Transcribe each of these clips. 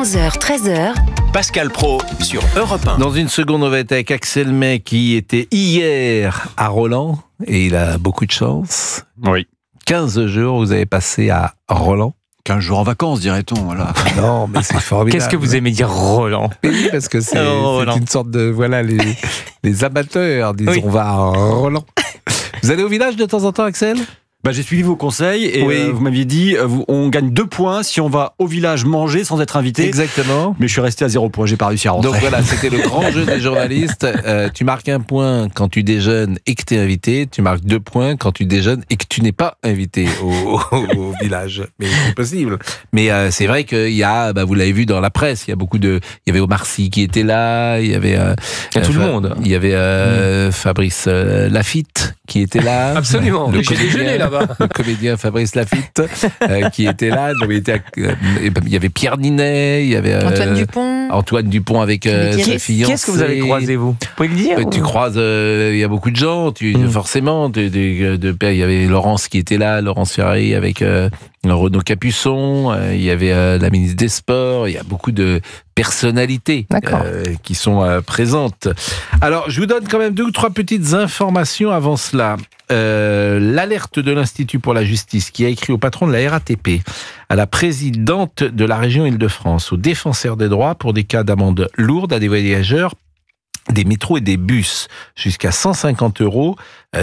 11h, 13h. Pascal Praud sur Europe 1. Dans une seconde, on va être avec Axel May qui était hier à Roland et il a beaucoup de chance. Oui. 15 jours, vous avez passé à Roland. 15 jours en vacances, dirait-on. Voilà. Non, mais c'est formidable. Qu'est-ce que vous aimez dire Roland? Oui, parce que c'est Roland. une sorte de... Voilà, les amateurs disent Oui. on va à Roland. Vous allez au village de temps en temps, Axel ? J'ai suivi vos conseils et Oui. vous m'aviez dit on gagne 2 points si on va au village manger sans être invité. Exactement. Mais je suis resté à 0 points, j'ai pas réussi à rentrer. Donc voilà, c'était le grand jeu des journalistes. Tu marques 1 point quand tu déjeunes et que tu es invité. Tu marques 2 points quand tu déjeunes et que tu n'es pas invité au village. Mais c'est possible. Mais c'est vrai qu'il y a, vous l'avez vu dans la presse, il y a beaucoup de... Il y avait Omar Sy qui était là, il y avait... Il y a tout le monde. Il y avait Fabrice Lafitte qui était là. Absolument. Le J'ai déjeuné là-bas. Le comédien Fabrice Lafitte qui était là. Donc, il y avait Pierre Ninet, il y avait Antoine Dupont. Avec sa fiancée. Qu'est-ce que vous avez croisé, vous pouvez le dire? Tu croises, il y a beaucoup de gens, forcément. Il y avait Laurence qui était là, Laurence Ferrari avec Renaud Capuçon, il y avait la ministre des Sports, il y a beaucoup de personnalités qui sont présentes. Alors, je vous donne quand même 2 ou 3 petites informations avant cela. L'alerte de l'Institut pour la justice qui a écrit au patron de la RATP, à la présidente de la région Île-de-France, aux défenseurs des droits pour des cas d'amende lourde à des voyageurs des métros et des bus, jusqu'à 150 €,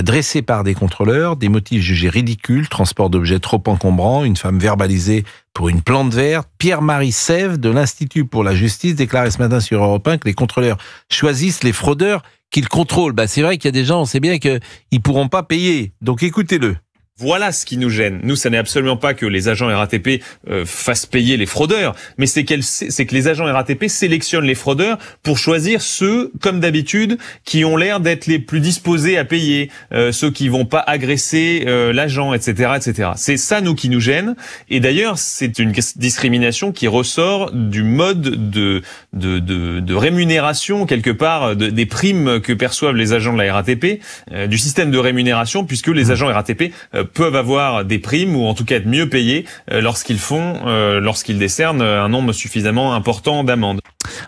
dressés par des contrôleurs, des motifs jugés ridicules, transport d'objets trop encombrants, une femme verbalisée pour une plante verte. Pierre-Marie Sèvres de l'Institut pour la justice déclarait ce matin sur Europe 1 que les contrôleurs choisissent les fraudeurs qu'ils contrôlent. C'est vrai qu'il y a des gens, on sait bien qu'ils ne pourront pas payer, donc écoutez-le. Voilà ce qui nous gêne. Nous, ça n'est absolument pas que les agents RATP fassent payer les fraudeurs, mais c'est que les agents RATP sélectionnent les fraudeurs pour choisir ceux, comme d'habitude, qui ont l'air d'être les plus disposés à payer, ceux qui vont pas agresser l'agent, etc., etc. C'est ça, nous, qui nous gêne. Et d'ailleurs, c'est une discrimination qui ressort du mode de rémunération, quelque part, des primes que perçoivent les agents de la RATP, du système de rémunération, puisque les agents RATP peuvent avoir des primes ou en tout cas être mieux payés lorsqu'ils décernent un nombre suffisamment important d'amendes.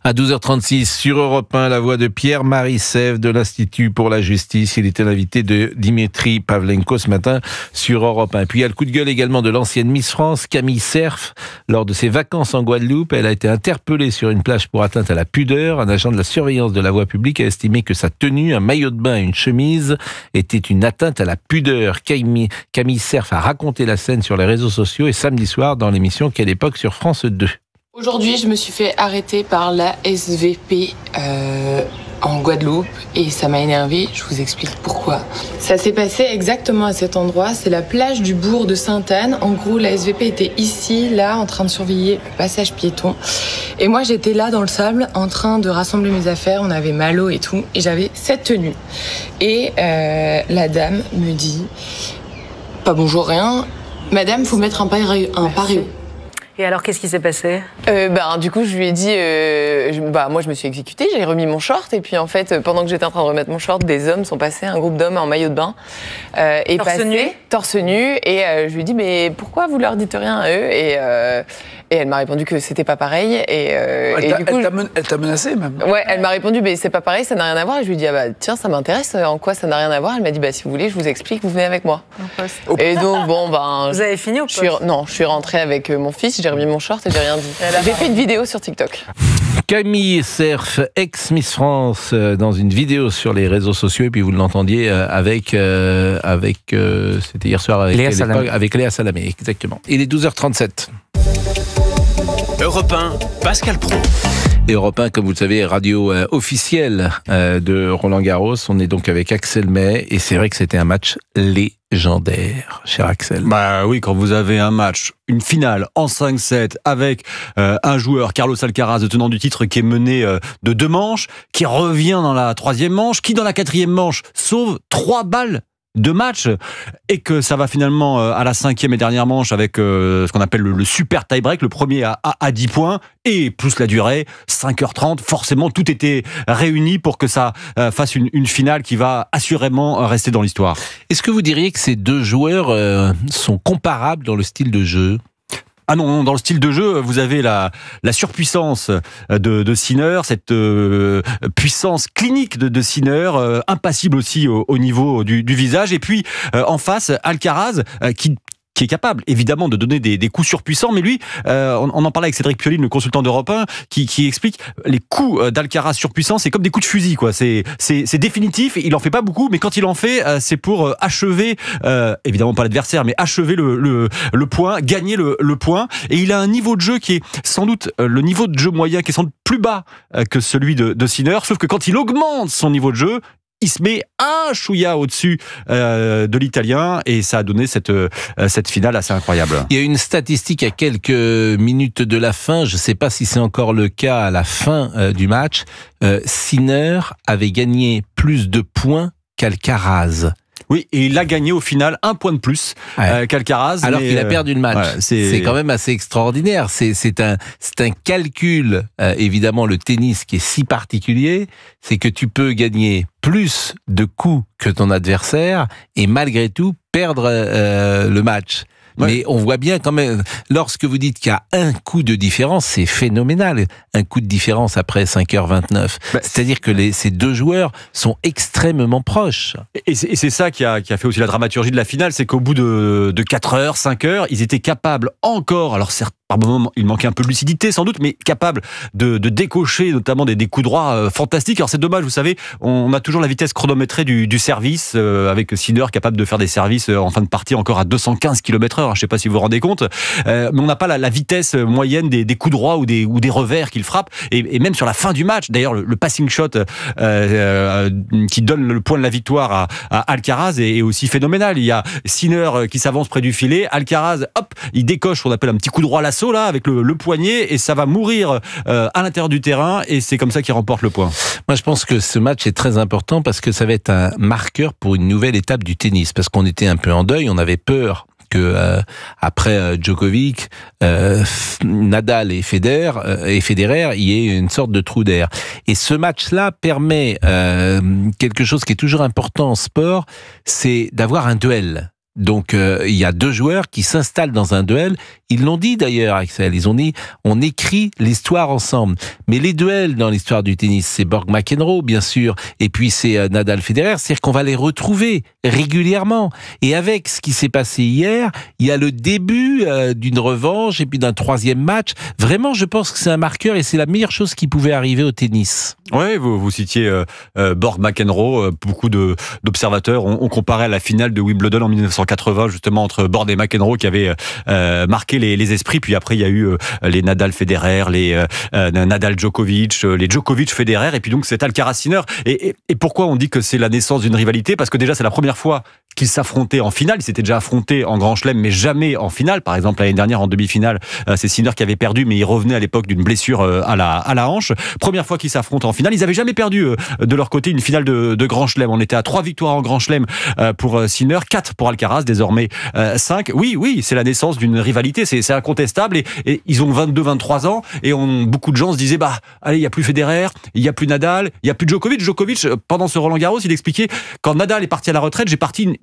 À 12h36, sur Europe 1, la voix de Pierre-Marie Sèvres de l'Institut pour la justice. Il était l'invité de Dimitri Pavlenko ce matin sur Europe 1. Puis il y a le coup de gueule également de l'ancienne Miss France, Camille Cerf. Lors de ses vacances en Guadeloupe, elle a été interpellée sur une plage pour atteinte à la pudeur. Un agent de la surveillance de la voie publique a estimé que sa tenue, un maillot de bain et une chemise était une atteinte à la pudeur. Camille Cerf a raconté la scène sur les réseaux sociaux et samedi soir dans l'émission Quelle époque sur France 2. Aujourd'hui, je me suis fait arrêter par la SVP en Guadeloupe et ça m'a énervée. Je vous explique pourquoi. Ça s'est passé exactement à cet endroit. C'est la plage du bourg de Sainte-Anne. En gros, la SVP était ici, là, en train de surveiller le passage piéton. Et moi, j'étais là dans le sable, en train de rassembler mes affaires. On avait Malo et tout. Et j'avais cette tenue. Et la dame me dit, pas bonjour, rien. Madame, faut mettre un paréo. Et alors, qu'est-ce qui s'est passé? Du coup, je lui ai dit, moi, je me suis exécutée, j'ai remis mon short, et puis en fait, pendant que j'étais en train de remettre mon short, des hommes sont passés, un groupe d'hommes en maillot de bain, torse nu, et je lui ai dit, mais pourquoi vous leur dites rien à eux? Et elle m'a répondu que c'était pas pareil, elle t'a menacé même. Ouais, elle m'a répondu, mais c'est pas pareil, ça n'a rien à voir, et je lui ai dit, tiens, ça m'intéresse, en quoi ça n'a rien à voir? Elle m'a dit, si vous voulez, je vous explique, vous venez avec moi. Et donc, vous avez fini au poste? Non, je suis rentrée avec mon fils, j'ai remis mon short et j'ai rien dit. J'ai fait une vidéo sur TikTok. Camille Cerf, ex-Miss France, dans une vidéo sur les réseaux sociaux, et puis vous l'entendiez c'était hier soir avec Léa Salamé, exactement. Il est 12h37. Europe 1, Pascal Praud. Et Europe 1, comme vous le savez, radio officielle de Roland-Garros. On est donc avec Axel May, et c'est vrai que c'était un match légendaire, cher Axel. Oui, quand vous avez un match, une finale en 5-7 avec un joueur, Carlos Alcaraz, le tenant du titre, qui est mené de 2 manches, qui revient dans la 3e manche, qui dans la 4e manche sauve 3 balles de match, et que ça va finalement à la 5e et dernière manche avec ce qu'on appelle le super tie-break, le premier à 10 points, et plus la durée, 5h30, forcément tout était réuni pour que ça fasse une finale qui va assurément rester dans l'histoire. Est-ce que vous diriez que ces 2 joueurs sont comparables dans le style de jeu ? Ah non, dans le style de jeu, vous avez la surpuissance de Sinner, cette puissance clinique de Sinner, impassible aussi au niveau du visage. Et puis en face, Alcaraz qui est capable, évidemment, de donner des coups surpuissants, mais lui, on en parlait avec Cédric Pioline, le consultant d'Europe 1, qui explique les coups d'Alcaraz surpuissants, c'est comme des coups de fusil, quoi. C'est définitif, il en fait pas beaucoup, mais quand il en fait, c'est pour achever, évidemment pas l'adversaire, mais achever le point, gagner le point, et il a un niveau de jeu qui est sans doute le niveau de jeu moyen, qui est sans doute plus bas que celui de Sinner, sauf que quand il augmente son niveau de jeu, il se met un chouïa au-dessus de l'Italien et ça a donné cette finale assez incroyable. Il y a une statistique à quelques minutes de la fin, je ne sais pas si c'est encore le cas à la fin du match, Sinner avait gagné plus de points qu'Alcaraz. Oui, et il a gagné au final 1 point de plus qu'Alcaraz. Alors qu'il a perdu le match. Voilà, c'est quand même assez extraordinaire. C'est un calcul, évidemment, le tennis qui est si particulier, c'est que tu peux gagner plus de coups que ton adversaire et malgré tout perdre le match. Ouais. Mais on voit bien quand même, lorsque vous dites qu'il y a un coup de différence, c'est phénoménal. Un coup de différence après 5h29. C'est-à-dire que ces deux joueurs sont extrêmement proches. Et c'est ça qui a fait aussi la dramaturgie de la finale, c'est qu'au bout de 4h, 5h, ils étaient capables encore, alors certes, par moments, il manquait un peu de lucidité sans doute, mais capable de décocher notamment des coups droits fantastiques. Alors c'est dommage, vous savez, on a toujours la vitesse chronométrée du service, avec Sinner capable de faire des services en fin de partie encore à 215 km/h. Je ne sais pas si vous vous rendez compte, mais on n'a pas la vitesse moyenne des coups droits ou des revers qu'il frappe. Et même sur la fin du match, d'ailleurs le passing shot qui donne le point de la victoire à Alcaraz est aussi phénoménal. Il y a Sinner qui s'avance près du filet, Alcaraz, hop, il décoche ce qu'on appelle un petit coup droit lasso là avec le poignet et ça va mourir à l'intérieur du terrain et c'est comme ça qu'il remporte le point. Moi je pense que ce match est très important parce que ça va être un marqueur pour une nouvelle étape du tennis parce qu'on était un peu en deuil, on avait peur que après Djokovic, Nadal et Federer, il y ait une sorte de trou d'air. Et ce match-là permet quelque chose qui est toujours important en sport, c'est d'avoir un duel. Donc il y a deux joueurs qui s'installent dans un duel. Ils l'ont dit d'ailleurs, Axel. Ils ont dit on écrit l'histoire ensemble. Mais les duels dans l'histoire du tennis, c'est Borg-McEnroe bien sûr, et puis c'est Nadal-Federer. C'est-à-dire qu'on va les retrouver régulièrement. Et avec ce qui s'est passé hier, il y a le début d'une revanche et puis d'un troisième match. Vraiment, je pense que c'est un marqueur et c'est la meilleure chose qui pouvait arriver au tennis. Oui, vous citiez Borg-McEnroe. Beaucoup d'observateurs ont comparé à la finale de Wimbledon en 1980 justement entre Borg et McEnroe qui avaient marqué les esprits. Puis après il y a eu les Nadal-Federer, les Nadal-Djokovic, les Djokovic-Federer et puis donc c'est Alcaraz-Sinner. Et pourquoi on dit que c'est la naissance d'une rivalité? Parce que déjà c'est la première fois qu'ils s'affrontaient en finale. Ils s'étaient déjà affrontés en Grand Chelem, mais jamais en finale. Par exemple, l'année dernière, en demi-finale, c'est Sinner qui avait perdu, mais il revenait à l'époque d'une blessure à la hanche. Première fois qu'ils s'affrontent en finale. Ils n'avaient jamais perdu de leur côté une finale de Grand Chelem. On était à 3 victoires en Grand Chelem pour Sinner, 4 pour Alcaraz, désormais 5. Oui, c'est la naissance d'une rivalité. C'est incontestable. Et ils ont 22-23 ans. Et beaucoup de gens se disaient, allez, il n'y a plus Federer, il n'y a plus Nadal, il n'y a plus Djokovic. Djokovic, pendant ce Roland-Garros, il expliquait, quand Nadal est parti à la retraite, j'ai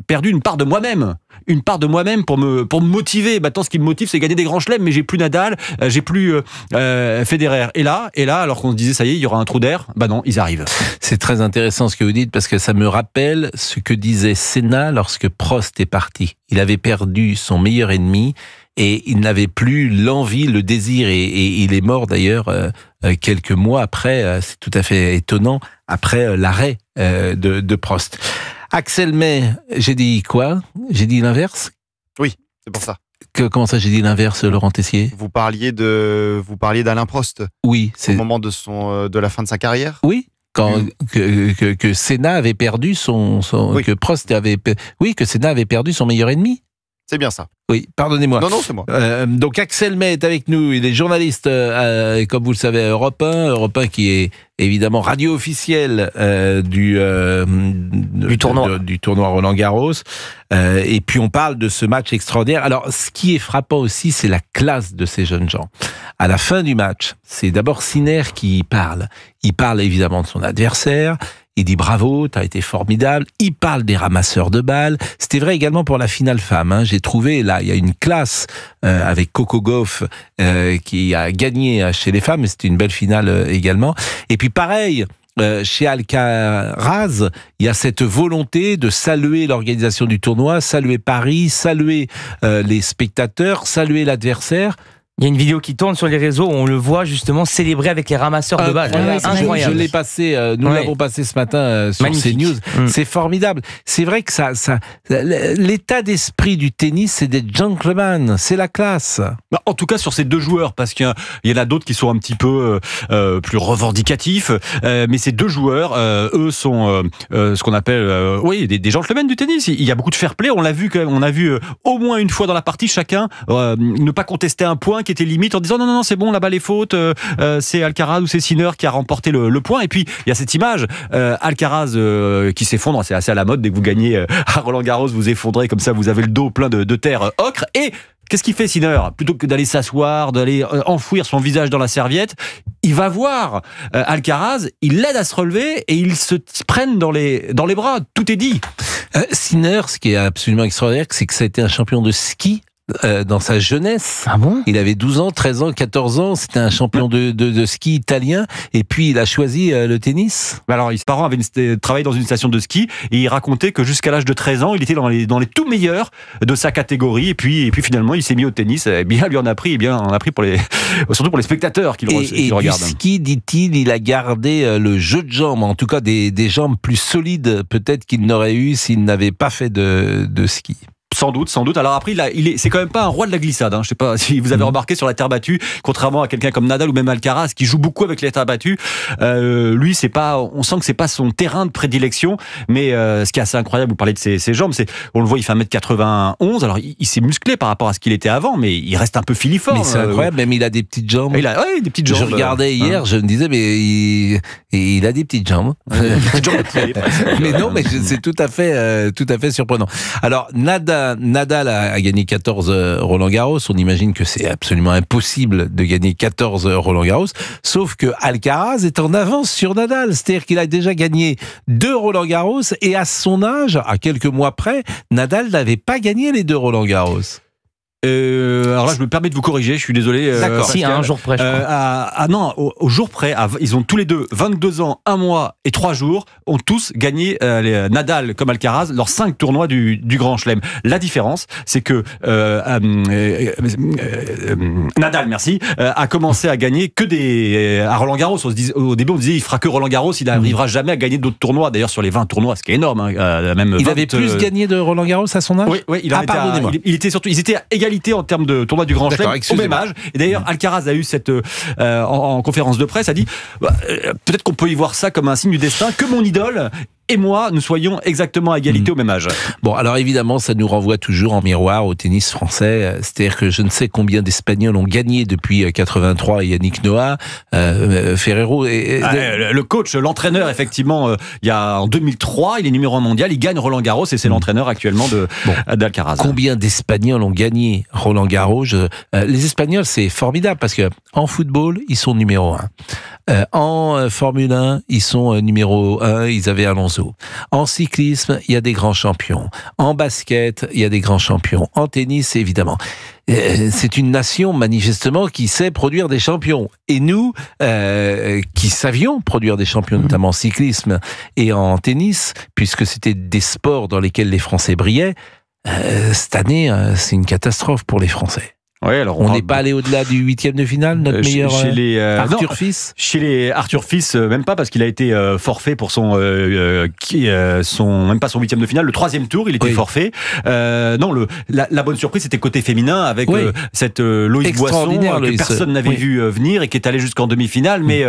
perdu une part de moi-même. Une part de moi-même pour me motiver. Maintenant, ce qui me motive, c'est gagner des grands chelems, mais j'ai plus Nadal, j'ai plus Federer. Et là, alors qu'on se disait, ça y est, il y aura un trou d'air, non, ils arrivent. C'est très intéressant ce que vous dites, parce que ça me rappelle ce que disait Senna lorsque Prost est parti. Il avait perdu son meilleur ennemi, et il n'avait plus l'envie, le désir, et il est mort d'ailleurs quelques mois après, c'est tout à fait étonnant, après l'arrêt de Prost. Axel May, j'ai dit quoi? J'ai dit l'inverse? Oui, c'est pour ça. Comment ça, j'ai dit l'inverse, Laurent Tessier? Vous parliez d'Alain Prost. Oui, c'est au moment de la fin de sa carrière. Oui. Que Senna avait perdu oui. Que Prost avait, que Senna avait perdu son meilleur ennemi. C'est bien ça. Oui, pardonnez-moi. Non, c'est moi. Donc Axel May est avec nous, il est journaliste, comme vous le savez, à Europe 1 qui est évidemment radio officielle du tournoi Roland-Garros. Et puis on parle de ce match extraordinaire. Alors ce qui est frappant aussi, c'est la classe de ces jeunes gens. À la fin du match, c'est d'abord Sinner qui parle. Il parle évidemment de son adversaire. Il dit bravo, t'as été formidable. Il parle des ramasseurs de balles. C'était vrai également pour la finale femme. Hein. J'ai trouvé, là, il y a une classe avec Coco Gauff qui a gagné chez les femmes. C'était une belle finale également. Et puis pareil, chez Alcaraz, il y a cette volonté de saluer l'organisation du tournoi, saluer Paris, saluer les spectateurs, saluer l'adversaire. Il y a une vidéo qui tourne sur les réseaux où on le voit justement célébrer avec les ramasseurs de balles. Je l'ai passé, nous l'avons passé ce matin sur CNews. C'est formidable. C'est vrai que l'état d'esprit du tennis, c'est des gentlemen, c'est la classe. En tout cas sur ces deux joueurs, parce qu'il y en a d'autres qui sont un petit peu plus revendicatifs, mais ces deux joueurs, eux sont ce qu'on appelle des gentlemen du tennis. Il y a beaucoup de fair play. On l'a vu quand même, on a vu au moins une fois dans la partie chacun ne pas contester un point qui était limite en disant non c'est bon, la balle est faute, c'est Alcaraz ou c'est Sinner qui a remporté le point. Et puis il y a cette image Alcaraz qui s'effondre, c'est assez à la mode, dès que vous gagnez à Roland-Garros vous effondrez comme ça, vous avez le dos plein de terre ocre. Et qu'est-ce qu'il fait Sinner? Plutôt que d'aller s'asseoir, d'aller enfouir son visage dans la serviette, il va voir Alcaraz, il l'aide à se relever et ils se prennent dans les bras. Tout est dit. Sinner, ce qui est absolument extraordinaire, c'est que ça a été un champion de ski dans sa jeunesse. Ah bon? Il avait 12 ans, 13 ans, 14 ans, c'était un champion de ski italien, et puis il a choisi le tennis. Alors, ses parents avaient travaillé dans une station de ski, et il racontait que jusqu'à l'âge de 13 ans, il était dans les tout meilleurs de sa catégorie, et puis finalement, il s'est mis au tennis, et bien, lui en a pris, surtout pour les spectateurs qui le regardent. Et du ski, dit-il, il a gardé le jeu de jambes, en tout cas des jambes plus solides, peut-être qu'il n'aurait eu s'il n'avait pas fait de ski. Sans doute. Alors après, c'est quand même pas un roi de la glissade. Hein. Je sais pas si vous avez remarqué sur la terre battue, contrairement à quelqu'un comme Nadal ou même Alcaraz qui joue beaucoup avec les terres battues. Lui, on sent que c'est pas son terrain de prédilection. Mais ce qui est assez incroyable, vous parlez de ses jambes, on le voit, il fait 1m91. Alors il s'est musclé par rapport à ce qu'il était avant, mais il reste un peu filiforme. Mais c'est incroyable, même il a des petites jambes. Il a des petites jambes. Je regardais hier, je me disais, mais il a des petites jambes. Mais non, mais c'est tout à fait surprenant. Alors Nadal a gagné 14 Roland-Garros. On imagine que c'est absolument impossible de gagner 14 Roland-Garros. Sauf que Alcaraz est en avance sur Nadal. C'est-à-dire qu'il a déjà gagné 2 Roland-Garros et à son âge, à quelques mois près, Nadal n'avait pas gagné les 2 Roland-Garros. Alors là, je me permets de vous corriger, je suis désolé. D'accord. Si, à un jour près, je crois. Non, au jour près, ils ont tous les deux 22 ans, 1 mois et 3 jours, ont tous gagné, Nadal comme Alcaraz, leurs 5 tournois du Grand Chelem. La différence, c'est que Nadal, a commencé à gagner que à Roland-Garros. Au début, on disait il fera que Roland-Garros, il n'arrivera jamais à gagner d'autres tournois. D'ailleurs, sur les 20 tournois, ce qui est énorme. Il avait plus gagné de Roland-Garros à son âge. Oui, pardonnez-moi. Ils étaient à égalité en termes de tournoi du Grand Chelem au même âge. Et d'ailleurs, Alcaraz a eu en conférence de presse, a dit peut-être qu'on peut y voir ça comme un signe du destin, que mon idole et moi, nous soyons exactement à égalité au même âge. Bon, alors évidemment, ça nous renvoie toujours en miroir au tennis français. C'est-à-dire que je ne sais combien d'Espagnols ont gagné depuis 83, Yannick Noah, Ferrero. Le coach, l'entraîneur, effectivement, en 2003, il est numéro 1 mondial, il gagne Roland-Garros et c'est l'entraîneur actuellement d'Alcaraz. Combien d'Espagnols ont gagné Roland-Garros? Les Espagnols, c'est formidable parce que en football, ils sont numéro 1. En Formule 1, ils sont numéro 1, ils avaient Alonso. En cyclisme, il y a des grands champions. En basket, il y a des grands champions. En tennis, évidemment. C'est une nation, manifestement, qui sait produire des champions. Et nous, qui savions produire des champions, notamment en cyclisme et en tennis, puisque c'était des sports dans lesquels les Français brillaient, cette année, c'est une catastrophe pour les Français. Oui, alors on n'est pas allé au-delà du 8e de finale, notre meilleur Arthur Fils. Chez les Arthur Fils, même pas, parce qu'il a été forfait pour même pas son 8e de finale, le 3e tour, il était forfait. Non, la bonne surprise, c'était côté féminin avec cette Loïs Boisson que personne n'avait vu venir et qui est allé jusqu'en demi-finale. Mais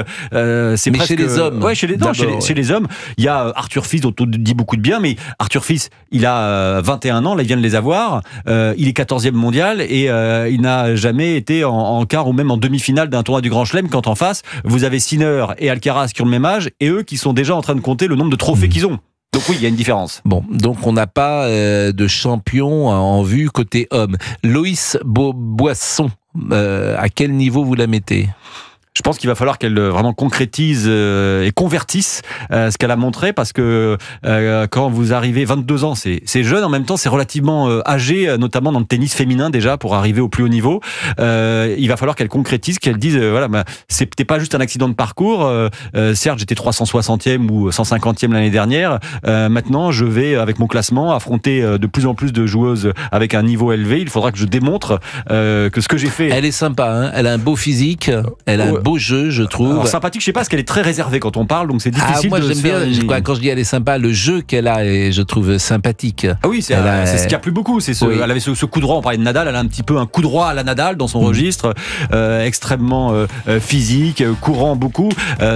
c'est presque chez les hommes. Ouais, chez les hommes, il y a Arthur Fils dont on dit beaucoup de bien, mais Arthur Fils, il a 21 ans, là il vient de les avoir. Il est 14e mondial et il n'a jamais été en quart ou même en demi-finale d'un tournoi du Grand Chelem, quand en face, vous avez Sinner et Alcaraz qui ont le même âge, et eux qui sont déjà en train de compter le nombre de trophées qu'ils ont. Donc oui, il y a une différence. Bon, donc on n'a pas de champion en vue côté homme. Loïs Boisson, à quel niveau vous la mettez ? Je pense qu'il va falloir qu'elle vraiment concrétise et convertisse ce qu'elle a montré, parce que quand vous arrivez 22 ans, c'est jeune, en même temps c'est relativement âgé, notamment dans le tennis féminin déjà, pour arriver au plus haut niveau. Il va falloir qu'elle concrétise, qu'elle dise c'était pas juste un accident de parcours. Certes, j'étais 360e ou 150e l'année dernière. Maintenant, je vais avec mon classement affronter de plus en plus de joueuses avec un niveau élevé. Il faudra que je démontre que ce que j'ai fait. Elle est sympa, hein, elle a un beau physique, elle a un beau jeu, je trouve. Alors, sympathique, je sais pas, parce qu'elle est très réservée quand on parle, donc c'est difficile. Moi, de j'aime bien. Quand je dis elle est sympa, le jeu qu'elle a, je trouve sympathique. Ah oui, c'est ce qu'il y a plus beaucoup. Elle avait ce coup droit. On parlait de Nadal. Elle a un petit peu un coup droit à la Nadal dans son registre, extrêmement physique, courant beaucoup.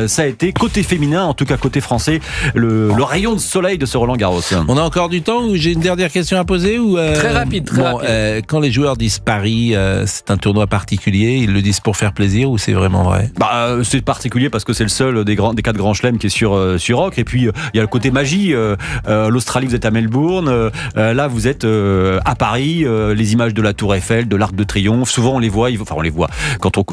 Ça a été côté féminin, en tout cas côté français, le rayon de soleil de ce Roland-Garros. On a encore du temps, ou j'ai une dernière question à poser, ou Très rapide. quand les joueurs disent Paris, c'est un tournoi particulier, ils le disent pour faire plaisir, ou c'est vraiment vrai? C'est particulier parce que c'est le seul des 4 grands chelems qui est sur Roc. Et puis il y a le côté magie. L'Australie, vous êtes à Melbourne. Là, vous êtes à Paris. Les images de la Tour Eiffel, de l'Arc de Triomphe. Souvent, on les voit. On les voit.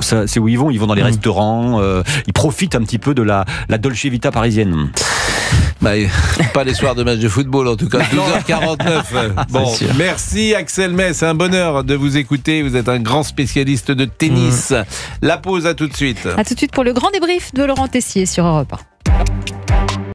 C'est où ils vont. Ils vont dans les restaurants. Ils profitent un petit peu de la Dolce Vita parisienne. Pas les soirs de match de football, en tout cas. 12h49. Bon, merci Axel May. C'est un bonheur de vous écouter. Vous êtes un grand spécialiste de tennis. La pause, à tout de suite. À tout de suite pour le grand débrief de Laurent Tessier sur Europe 1.